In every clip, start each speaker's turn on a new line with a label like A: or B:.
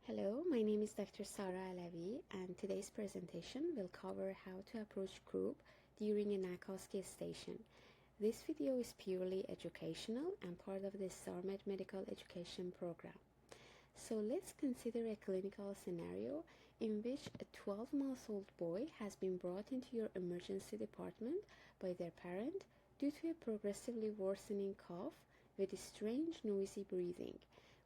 A: Hello, my name is Dr. Sara Alavi, and today's presentation will cover how to approach Croup during a NAC OSCE station. This video is purely educational and part of the Starmed medical education program. So let's consider a clinical scenario in which a 12-month-old boy has been brought into your emergency department by their parent due to a progressively worsening cough with strange noisy breathing.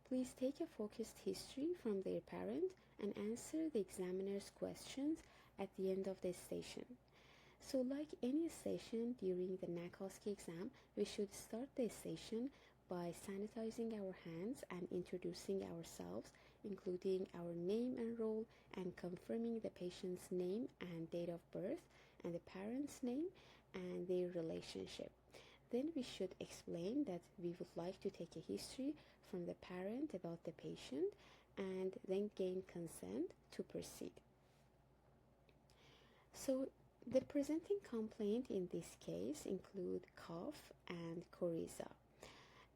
A: Please take a focused history from their parent and answer the examiner's questions at the end of the station. So like any station during the NAC OSCE exam, we should start the station by sanitizing our hands and introducing ourselves, including our name and role, and confirming the patient's name and date of birth, and the parent's name and their relationship. Then we should explain that we would like to take a history from the parent about the patient and then gain consent to proceed. So the presenting complaint in this case include cough and coryza,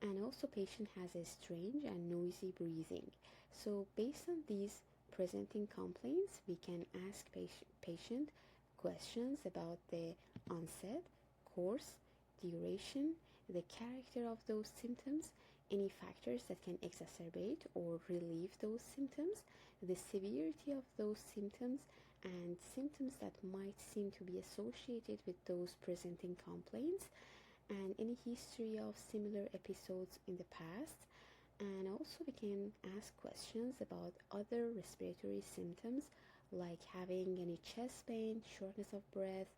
A: and also patient has a strange and noisy breathing. So based on these presenting complaints, we can ask patient questions about the onset, course, duration, the character of those symptoms, any factors that can exacerbate or relieve those symptoms, the severity of those symptoms, and symptoms that might seem to be associated with those presenting complaints, and any history of similar episodes in the past. And also we can ask questions about other respiratory symptoms like having any chest pain, shortness of breath,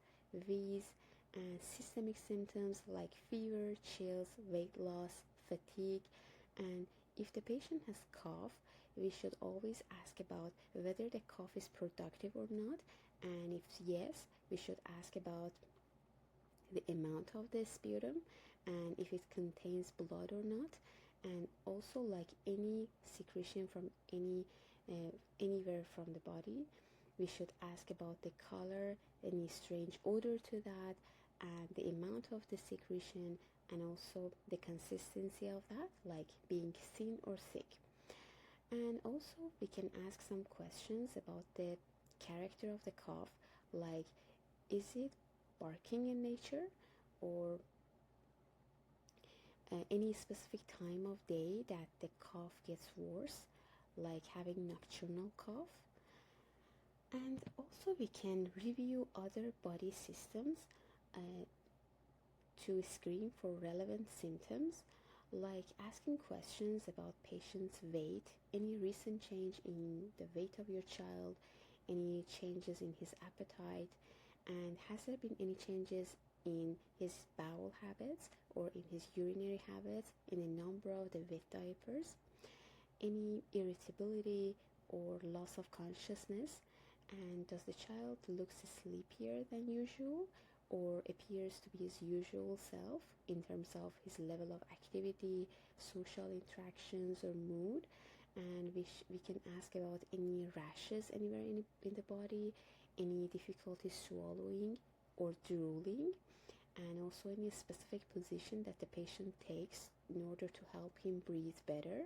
A: wheeze, and systemic symptoms like fever, chills, weight loss, fatigue. And if the patient has cough, we should always ask about whether the cough is productive or not, and if yes, we should ask about the amount of the sputum and if it contains blood or not, and also like any secretion from anywhere from the body, we should ask about the color, any strange odor to that, and the amount of the secretion, and also the consistency of that, like being thin or thick. And also we can ask some questions about the character of the cough, like is it barking in nature, or any specific time of day that the cough gets worse, like having nocturnal cough. And also we can review other body systems to screen for relevant symptoms, like asking questions about patient's weight, any recent change in the weight of your child, any changes in his appetite, and has there been any changes in his bowel habits or in his urinary habits, in the number of the wet diapers, any irritability or loss of consciousness, and does the child look sleepier than usual or appears to be his usual self in terms of his level of activity, social interactions, or mood. And we can ask about any rashes anywhere in the body, any difficulty swallowing or drooling, and also any specific position that the patient takes in order to help him breathe better,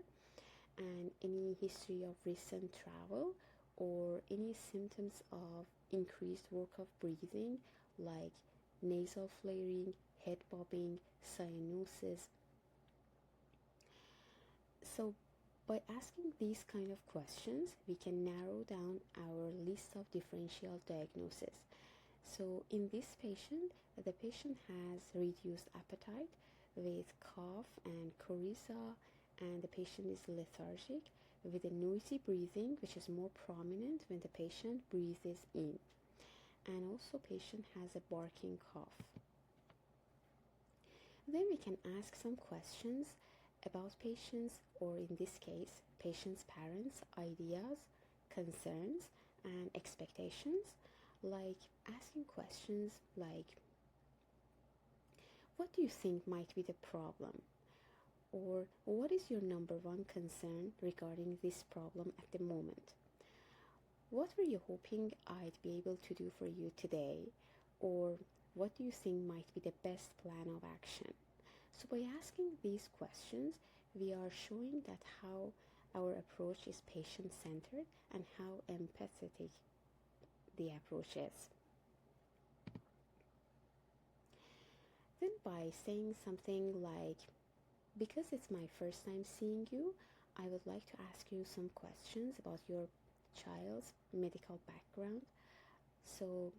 A: and any history of recent travel or any symptoms of increased work of breathing like nasal flaring, head bobbing, cyanosis. So by asking these kind of questions, we can narrow down our list of differential diagnoses. So in this patient, the patient has reduced appetite with cough and coryza, and the patient is lethargic with a noisy breathing, which is more prominent when the patient breathes in. And also patient has a barking cough. Then we can ask some questions about patients, or in this case, patient's parents' ideas, concerns, and expectations, like asking questions like, what do you think might be the problem? Or what is your number one concern regarding this problem at the moment? What were you hoping I'd be able to do for you today? Or what do you think might be the best plan of action? So by asking these questions, we are showing that how our approach is patient-centered and how empathetic the approach is. Then by saying something like, because it's my first time seeing you, I would like to ask you some questions about your child's medical background. So,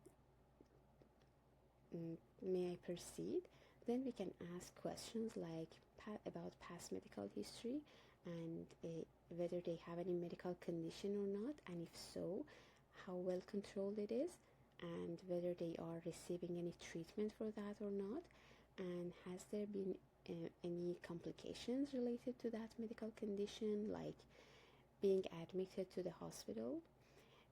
A: may I proceed? Then we can ask questions like about past medical history and whether they have any medical condition or not, and if so, how well controlled it is, and whether they are receiving any treatment for that or not, and has there been any complications related to that medical condition, like being admitted to the hospital.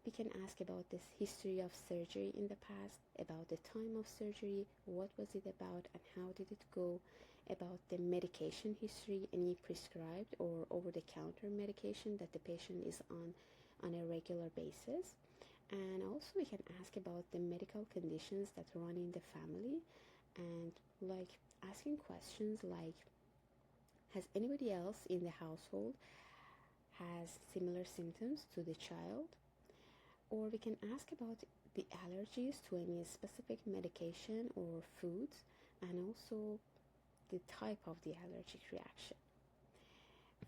A: We can ask about this history of surgery in the past, about the time of surgery, what was it about and how did it go, about the medication history, any prescribed or over-the-counter medication that the patient is on a regular basis. And also we can ask about the medical conditions that run in the family, and like asking questions like, has anybody else in the household has similar symptoms to the child? Or we can ask about the allergies to any specific medication or foods, and also the type of the allergic reaction.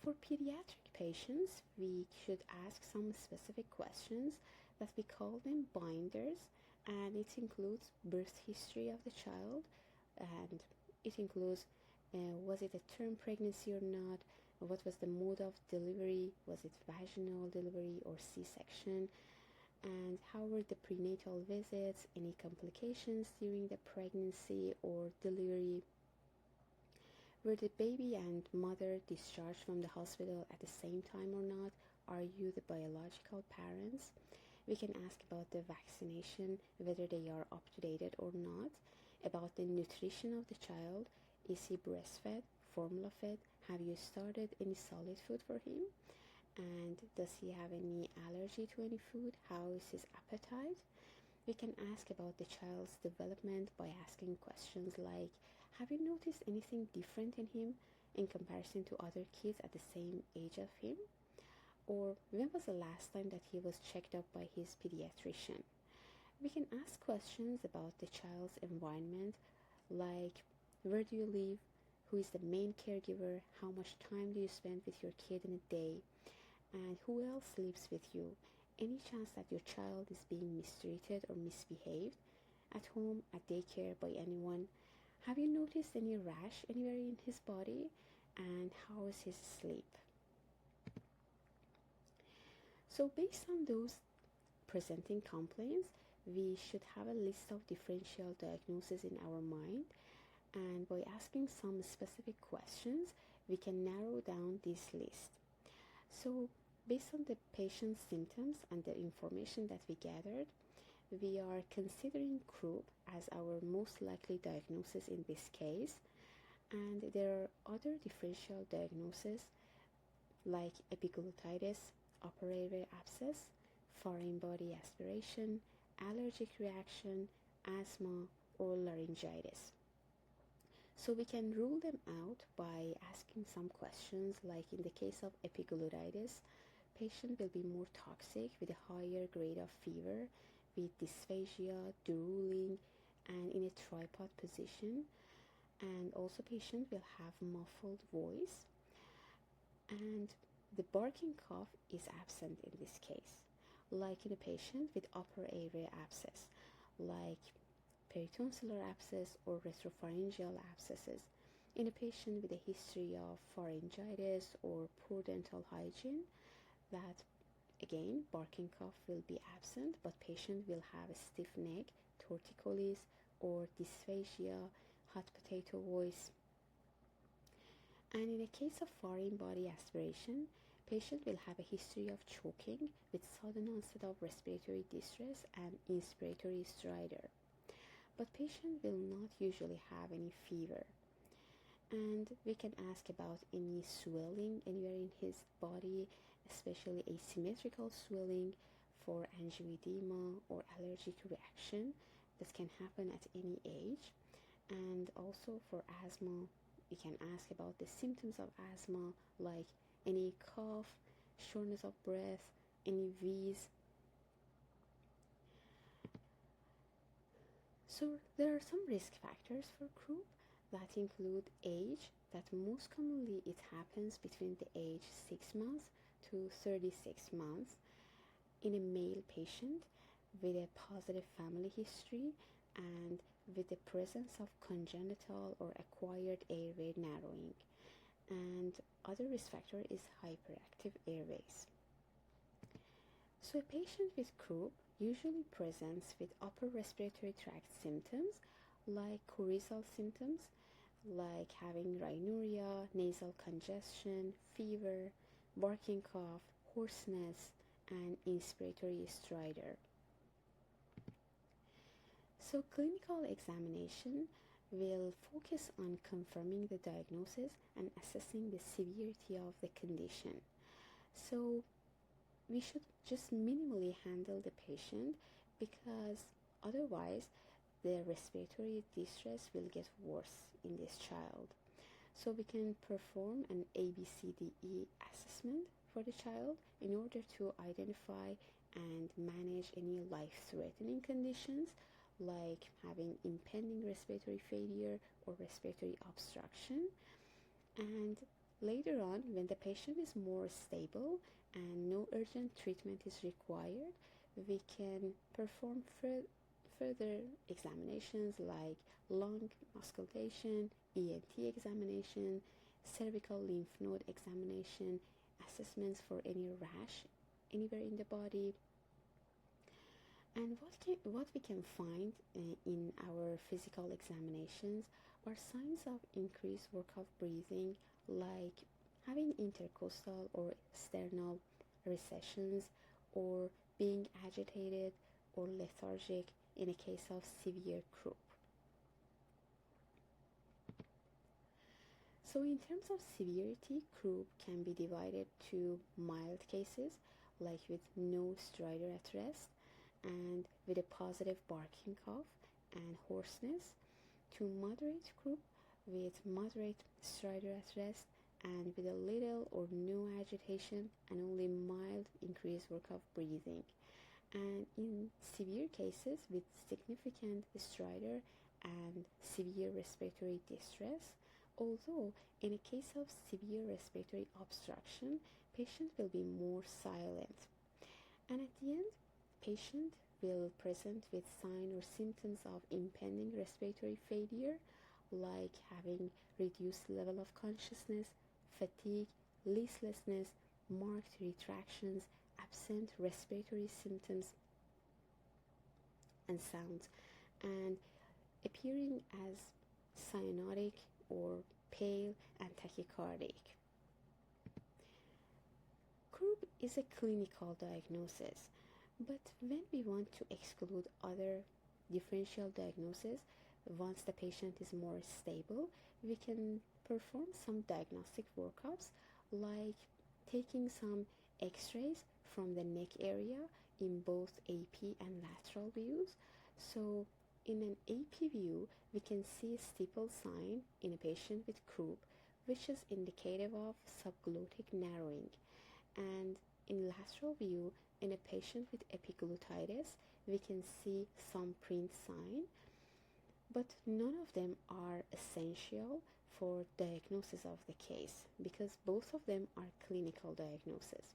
A: For pediatric patients, we should ask some specific questions that we call them binders, and it includes birth history of the child, and it includes was it a term pregnancy or not, what was the mode of delivery, was it vaginal delivery or C-section, and how were the prenatal visits, any complications during the pregnancy or delivery, were the baby and mother discharged from the hospital at the same time or not, are you the biological parents. We can ask about the vaccination, whether they are up to date or not, about the nutrition of the child, is he breastfed, formula fed, have you started any solid food for him, and does he have any allergy to any food, how is his appetite. We can ask about the child's development by asking questions like, have you noticed anything different in him in comparison to other kids at the same age of him, or when was the last time that he was checked up by his pediatrician. We can ask questions about the child's environment, like, where do you live, who is the main caregiver, how much time do you spend with your kid in a day, and who else lives with you, any chance that your child is being mistreated or misbehaved at home, at daycare, by anyone, have you noticed any rash anywhere in his body, and how is his sleep. So based on those presenting complaints, we should have a list of differential diagnoses in our mind, and by asking some specific questions, we can narrow down this list. So based on the patient's symptoms and the information that we gathered, we are considering Croup as our most likely diagnosis in this case, and there are other differential diagnoses like epiglottitis, upper airway abscess, foreign body aspiration, allergic reaction, asthma, or laryngitis. So we can rule them out by asking some questions, like in the case of epiglottitis, patient will be more toxic with a higher grade of fever, with dysphagia, drooling, and in a tripod position, and also patient will have muffled voice, and the barking cough is absent in this case, like in a patient with upper airway abscess, like peritonsillar abscess or retropharyngeal abscesses, in a patient with a history of pharyngitis or poor dental hygiene, that again barking cough will be absent, but patient will have a stiff neck, torticollis, or dysphagia, hot potato voice. And in a case of foreign body aspiration, patient will have a history of choking with sudden onset of respiratory distress and inspiratory stridor. But patient will not usually have any fever. And we can ask about any swelling anywhere in his body, especially asymmetrical swelling for angioedema or allergic reaction that can happen at any age. And also for asthma, we can ask about the symptoms of asthma, like any cough, shortness of breath, any wheeze. So there are some risk factors for croup that include age, that most commonly it happens between the age 6 months to 36 months in a male patient with a positive family history and with the presence of congenital or acquired airway narrowing. And other risk factor is hyperactive airways. So a patient with croup usually presents with upper respiratory tract symptoms like coryzal symptoms like having rhinuria, nasal congestion, fever, barking cough, hoarseness, and inspiratory stridor. So clinical examination will focus on confirming the diagnosis and assessing the severity of the condition. So we should just minimally handle the patient because otherwise the respiratory distress will get worse in this child. So we can perform an ABCDE assessment for the child in order to identify and manage any life-threatening conditions like having impending respiratory failure or respiratory obstruction. And later on, when the patient is more stable and no urgent treatment is required, we can perform further examinations like lung auscultation, ENT examination, cervical lymph node examination, assessments for any rash anywhere in the body. And what we can find in our physical examinations are signs of increased work of breathing, like having intercostal or sternal recessions, or being agitated or lethargic in a case of severe croup. So in terms of severity, croup can be divided to mild cases, like with no stridor at rest, and with a positive barking cough and hoarseness, to moderate croup with moderate stridor at rest and with a little or no agitation and only mild increased work of breathing. And in severe cases with significant stridor and severe respiratory distress, although in a case of severe respiratory obstruction, patient will be more silent. And at the end, patient will present with signs or symptoms of impending respiratory failure, like having reduced level of consciousness, fatigue, listlessness, marked retractions, absent respiratory symptoms and sounds, and appearing as cyanotic or pale and tachycardic. Croup is a clinical diagnosis, but when we want to exclude other differential diagnoses, once the patient is more stable, we can perform some diagnostic workups like taking some X-rays from the neck area in both AP and lateral views. So in an AP view, we can see a steeple sign in a patient with croup, which is indicative of subglottic narrowing. And in lateral view, in a patient with epiglottitis, we can see some print sign, but none of them are essential for diagnosis of the case because both of them are clinical diagnoses.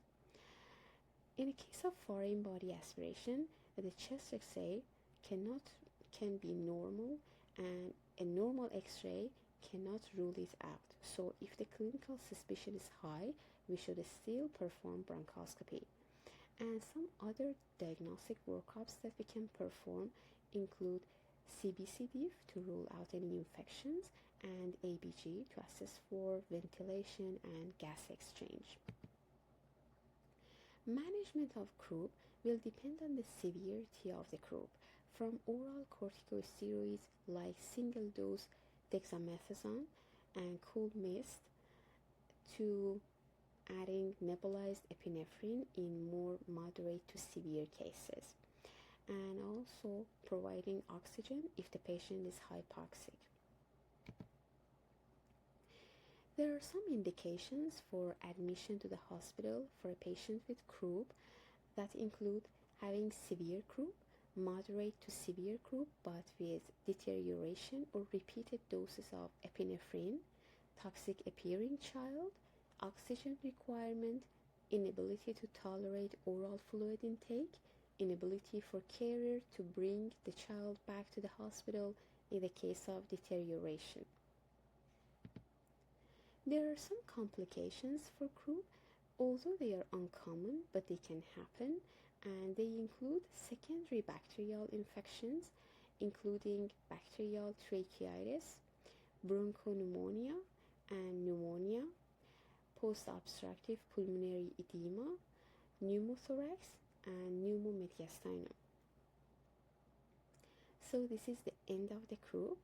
A: In a case of foreign body aspiration, the chest X-ray can be normal, and a normal X-ray cannot rule it out. So if the clinical suspicion is high, we should still perform bronchoscopy. And some other diagnostic workups that we can perform include CBC-diff to rule out any infections and ABG to assess for ventilation and gas exchange. Management of croup will depend on the severity of the croup, from oral corticosteroids like single dose dexamethasone and cool mist to adding nebulized epinephrine in more moderate to severe cases, and also providing oxygen if the patient is hypoxic. There are some indications for admission to the hospital for a patient with croup that include having severe croup, moderate to severe croup but with deterioration or repeated doses of epinephrine, toxic appearing child, oxygen requirement, inability to tolerate oral fluid intake, inability for carrier to bring the child back to the hospital in the case of deterioration. There are some complications for croup, although they are uncommon, but they can happen, and they include secondary bacterial infections, including bacterial tracheitis, bronchopneumonia and pneumonia, post-obstructive pulmonary edema, pneumothorax, and pneumomediastinum. So this is the end of the croup.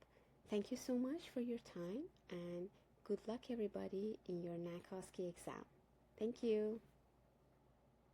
A: Thank you so much for your time, and good luck everybody in your NAC OSCE exam. Thank you.